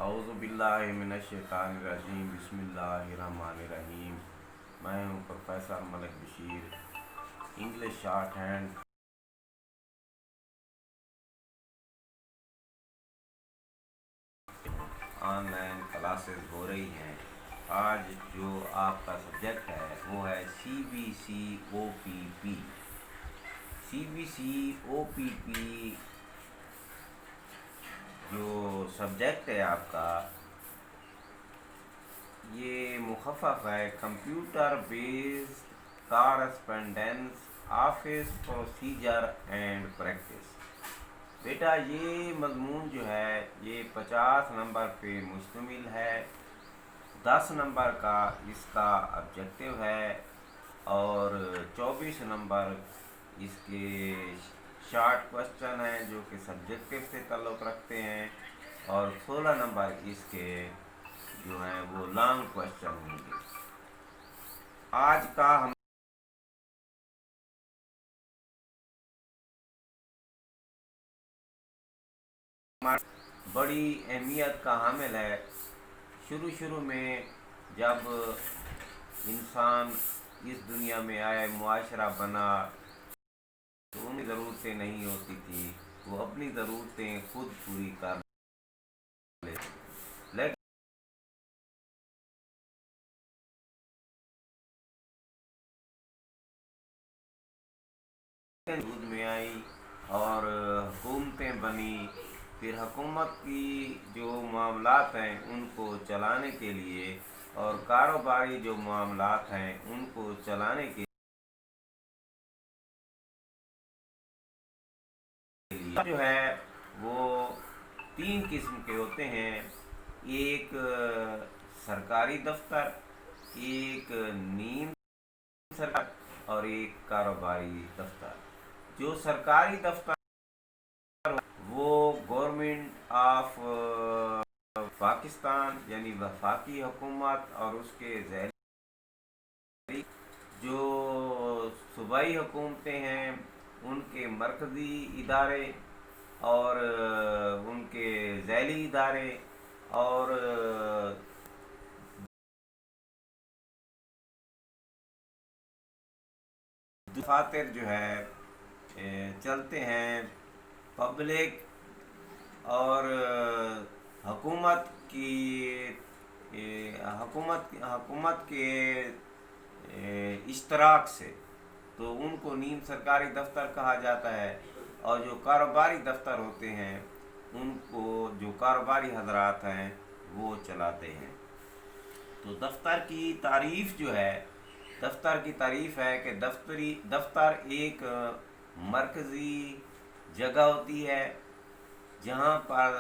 اعوذ باللہ من الشیطان الرجیم بسم اللہ الرحمن الرحیم۔ میں ہوں professor Malik Bashir, English shorthand online classes ہو رہی ہیں۔ آج جو آپ کا سبجیکٹ ہے وہ ہے سی بی سی او پی پی۔ سی بی سی او پی پی جو سبجیکٹ ہے آپ کا، یہ مخفف ہے computer based correspondence office procedure and practice. بیٹا یہ مضمون جو ہے یہ 50 نمبر پہ مشتمل ہے۔ 10 نمبر کا اس کا آبجیکٹیو ہے اور 24 نمبر اس کے شارٹ کوشچن ہیں جو کہ سبجیکٹیو سے تعلق رکھتے ہیں، اور 16 نمبر اس کے جو ہیں وہ لانگ کوشچن ہوں گے۔ آج کا ہم بڑی اہمیت کا حامل ہے۔ شروع میں جب انسان اس دنیا میں آئے، معاشرہ بنا، تو انہیں ضرورتیں نہیں ہوتی تھی، وہ اپنی ضرورتیں خود پوری کر لیتے، لیکن وجود میں آئی اور حکومتیں بنی۔ پھر حکومت کی جو معاملات ہیں ان کو چلانے کے لیے اور کاروباری جو معاملات ہیں ان کو چلانے کے لیے جو ہے وہ 3 قسم کے ہوتے ہیں۔ ایک سرکاری دفتر، ایک نیم سرکاری اور ایک کاروباری دفتر۔ جو سرکاری دفتر وہ گورنمنٹ آف پاکستان یعنی وفاقی حکومت اور اس کے ذیلی جو صوبائی حکومتیں ہیں ان کے مرکزی ادارے اور ان کے ذیلی ادارے، اور دفاتر جو ہے چلتے ہیں پبلک اور حکومت کے اشتراک سے، تو ان کو نیم سرکاری دفتر کہا جاتا ہے۔ اور جو کاروباری دفتر ہوتے ہیں ان کو جو کاروباری حضرات ہیں وہ چلاتے ہیں۔ تو دفتر کی تعریف جو ہے، دفتر کی تعریف ہے کہ دفتر ایک مرکزی جگہ ہوتی ہے جہاں پر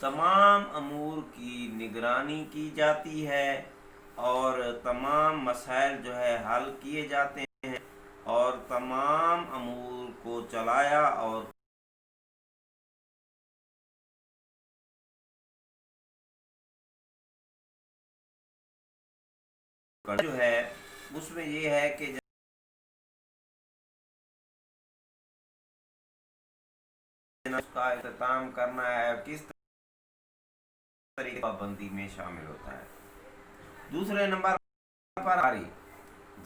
تمام امور کی نگرانی کی جاتی ہے اور تمام مسائل جو ہے حل کیے جاتے ہیں اور تمام امور کو چلایا اور جو ہے اس میں یہ ہے کہ اس کا اہتمام کرنا ہے اور کس طریقے پابندی میں شامل ہوتا ہے۔ دوسرے نمبر پر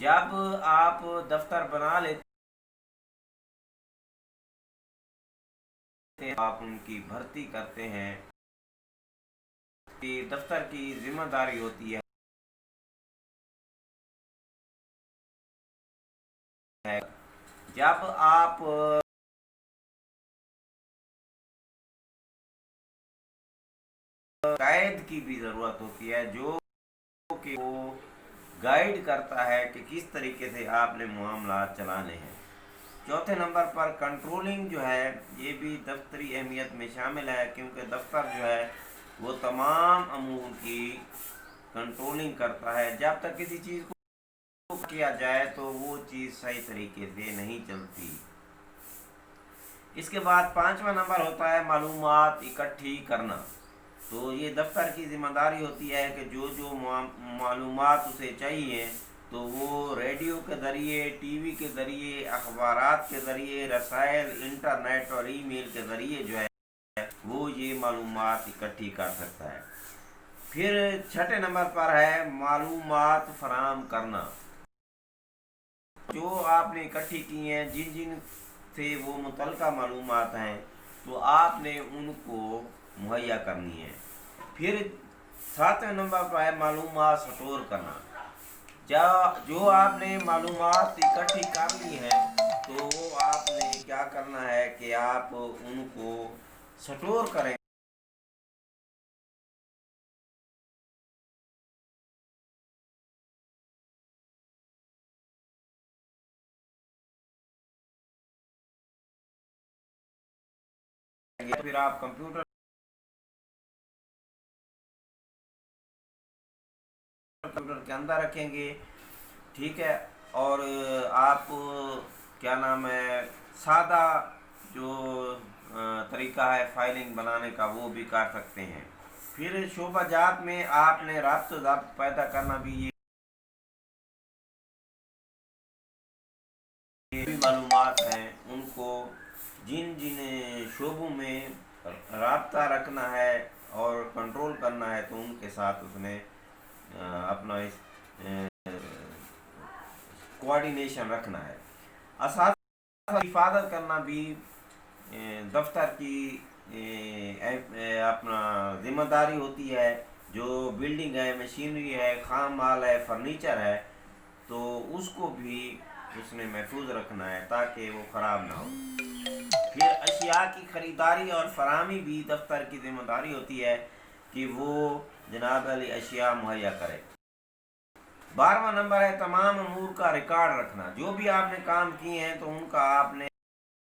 جب آپ دفتر بنا لیتے ہیں، آپ ان کی بھرتی کرتے ہیں، کہ دفتر کی ذمہ داری ہوتی ہے جب آپ گائیڈ کی بھی ضرورت ہوتی ہے جو کہ وہ گائیڈ کرتا ہے کہ کس طریقے سے آپ نے معاملات چلانے ہیں۔ چوتھے نمبر پر کنٹرولنگ جو ہے یہ بھی دفتری اہمیت میں شامل ہے، کیونکہ دفتر جو ہے وہ تمام امور کی کنٹرولنگ کرتا ہے۔ جب تک کسی چیز کو کیا جائے تو وہ چیز صحیح طریقے سے نہیں چلتی۔ اس کے بعد 5واں نمبر ہوتا ہے معلومات اکٹھی کرنا۔ تو یہ دفتر کی ذمہ داری ہوتی ہے کہ جو معلومات اسے چاہیے تو وہ ریڈیو کے ذریعے، ٹی وی کے ذریعے، اخبارات کے ذریعے، رسائل، انٹرنیٹ اور ای میل کے ذریعے جو ہے वो ये मालूमात इकट्ठी कर सकता है। फिर छठे नंबर पर है मालूमात फराहम करना। जो आपने इकट्ठी की हैं, जिन जिन से वो मुतल्लिका मालूमात हैं, तो आपने उनको मुहैया करनी है। फिर सातवें नंबर पर है मालूमात स्टोर करना। जो आपने मालूमात इकट्ठी कर ली हैं, तो आपने क्या करना है कि आप उनको स्टोर करें। फिर आप कंप्यूटर के अंदर रखेंगे, ठीक है। और आप क्या नाम है, सादा जो तरीका है फाइलिंग बनाने का वो भी कर सकते हैं। फिर शोबा जात में आपने राब्ता ज़ाब्त पैदा करना भी ये भी मालूमात हैं, उनको जिन जिन शोबों में राब्ता रखना है और कंट्रोल करना है, तो उनके साथ उसने अपना कोऑर्डिनेशन रखना है। असातिज़ा की हिफाजत करना भी दफ्तर की अपना जिम्मेदारी होती है। जो बिल्डिंग है, मशीनरी है, खाम माल है, फर्नीचर है, तो उसको भी उसने महफूज रखना है ताकि वो ख़राब ना हो। फिर अशिया की ख़रीदारी और फराहमी भी दफ्तर की जिम्मेदारी होती है कि वो जनाब अली अशिया मुहैया करे। 12वां नंबर है तमाम अमूर का रिकॉर्ड रखना। जो भी आपने काम किए हैं तो उनका आपने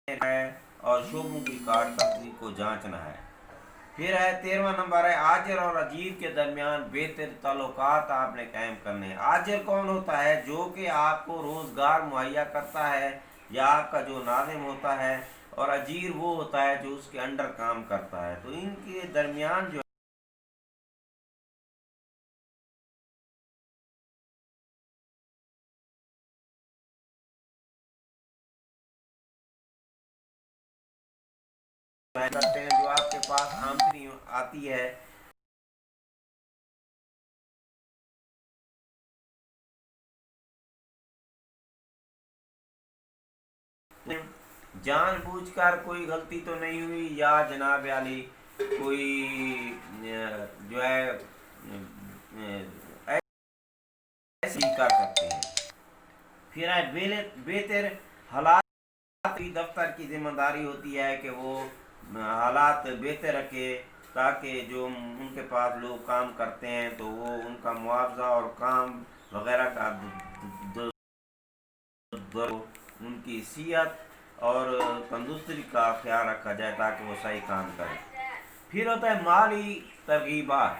है और शोबों की कारकर्दगी को जांचना है। फिर है 13वां नंबर है आजिर और अजीर के दरमियान बेहतर ताल्लुकात आपने कायम करने हैं। आजिर कौन होता है? जो कि आपको रोज़गार मुहैया करता है या आपका जो नाज़िम होता है, और अजीर वो होता है जो उसके अंडर काम करता है। तो इनके दरमियान जो करते हैं, जो आपके पास आमदनी आती है, जानबूझकर कोई गलती तो नहीं हुई, या जनाब आली कोई जो है ऐसे ही कर सकते हैं। फिर है बेहतर हालात की दफ्तर की जिम्मेदारी होती है कि वो हालात बेहतर रखे, ताकि जो उनके पास लोग काम करते हैं तो वो उनका मुआवजा और काम वगैरह का उनकी सेहत और तंदुरुस्ती का ख्याल रखा जाए ताकि वो सही काम करें। फिर होता है माली तरगीबात।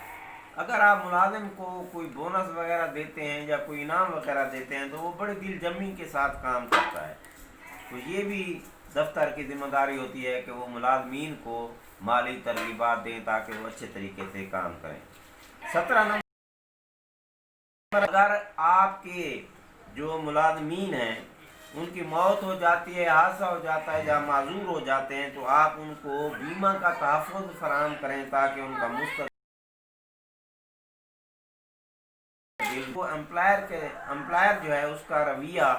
अगर आप मुलाजिम को कोई बोनस वगैरह देते हैं या कोई इनाम वगैरह देते हैं तो वो बड़ी दिलजमी के साथ काम करता है। तो ये भी दफ्तर की जिम्मेदारी होती है कि वो मुलाजमीन को माली तरगीबात दें ताकि वो अच्छे तरीके से काम करें। 17 नंबर, अगर आपके जो मुलाजमीन हैं उनकी मौत हो जाती है, हादसा हो जाता है या माजूर हो जाते हैं, तो आप उनको बीमा का तहफ़्फ़ुज़ फराहम करें ताकि उनका मुस्तक़बिल को एम्प्लायर जो है उसका रवैया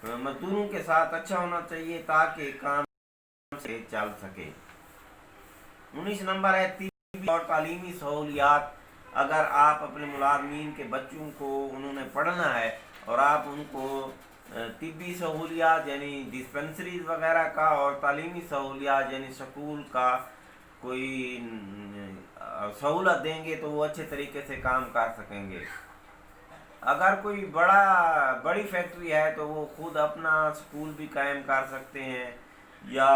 मजदूरों के साथ अच्छा होना चाहिए ताकि काम से चल सके। 19 नंबर है तिब्बी और तालीमी सहूलियात। अगर आप अपने मुलाजमीन के बच्चों को उन्होंने पढ़ना है और आप उनको तिब्बी सहूलियात यानी डिस्पेंसरीज वगैरह का और तालीमी सहूलियात यानी स्कूल का कोई सहूलत देंगे तो वो अच्छे तरीके से काम कर सकेंगे। अगर कोई बड़ी फैक्ट्री है तो वो खुद अपना स्कूल भी कायम कर सकते हैं या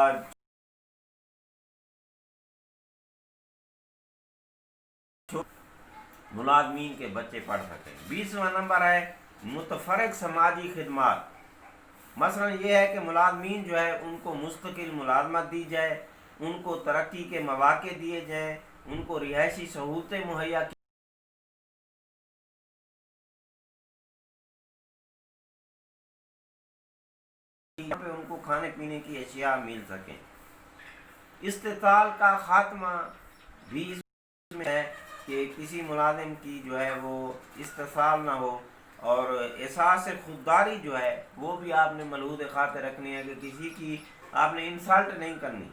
मुलाजमीन के बच्चे पढ़ सकें। 20वां नंबर है मुतफरक समाजी खिदमात। मसलन ये है कि मुलाजमीन जो है उनको मुस्तकिल मुलाजमत दी जाए, उनको तरक्की के मौके दिए जाएँ, उनको रिहायशी सहूलतें मुहैया पे उनको खाने पीने की अशिया मिल सकें। استطال کا خاتمہ بھی اس میں ہے کہ کسی ملازم کی جو ہے وہ استحصال نہ ہو، اور احساس خودداری جو ہے وہ بھی آپ نے ملحوظ خاطر رکھنی ہے کہ کسی کی آپ نے انسلٹ نہیں کرنی،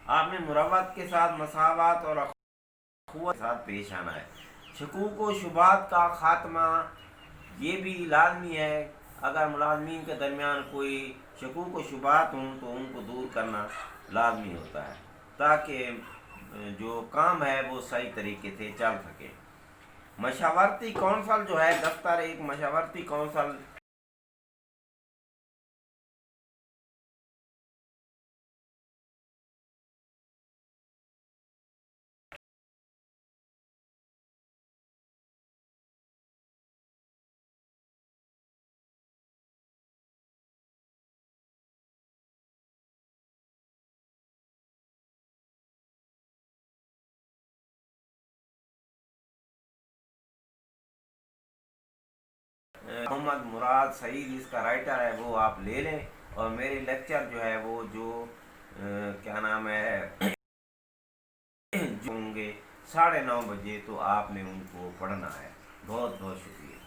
آپ نے مروت کے ساتھ، مساوات اور اخوت کے ساتھ پیش آنا ہے۔ شکوک و شبہات کا خاتمہ یہ بھی لازمی ہے، اگر ملازمین کے درمیان کوئی شکوک و شبہات ہوں تو ان کو دور کرنا لازمی ہوتا ہے تاکہ جو کام ہے وہ صحیح طریقے سے چل سکے۔ مشاورتی کونسل جو ہے، دفتر ایک مشاورتی کونسل محمد مراد سعید اس کا رائٹر ہے، وہ آپ لے لیں، اور میرے لیکچر جو ہے وہ جو کیا نام ہے جو ہوں گے 9:30 بجے، تو آپ نے ان کو پڑھنا ہے۔ بہت بہت شکریہ۔